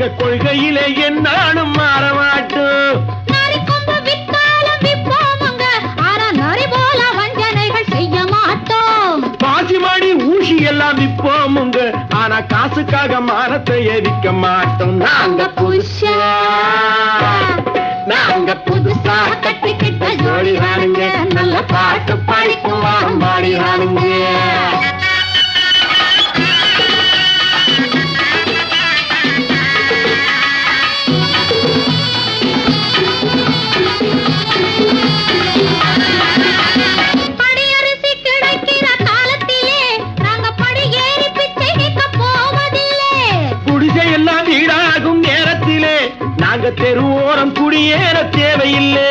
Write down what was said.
எங்க கொள்கையிலே என்னாலும் மாற மாட்டோம். நரிக்கொம்பு வித்தாலும் விப்போமுங்க, ஆனா நரி போல வஞ்சனைகள் செய்ய மாட்டோம். பாசிமாடி ஊசி எல்லாம் விப்போமுங்க, ஆனா காசுக்காக மானத்தை எரிக்க மாட்டோம். நாங்க புதுசா கட்டிக்கிட்ட ஜோடிதானுங்க, நல்ல பாட்டு படிக்கும் பாடிதானுங்க. படியரிசி கிடைக்கிற காலத்திலே நாங்க படி ஏறி பிச்சை கேட்க போவதில்லை. குடிசை எல்லாம் வீடாகும் நேரத்திலே நாங்க தெருவோரம் குடியேற தேவையில்லை.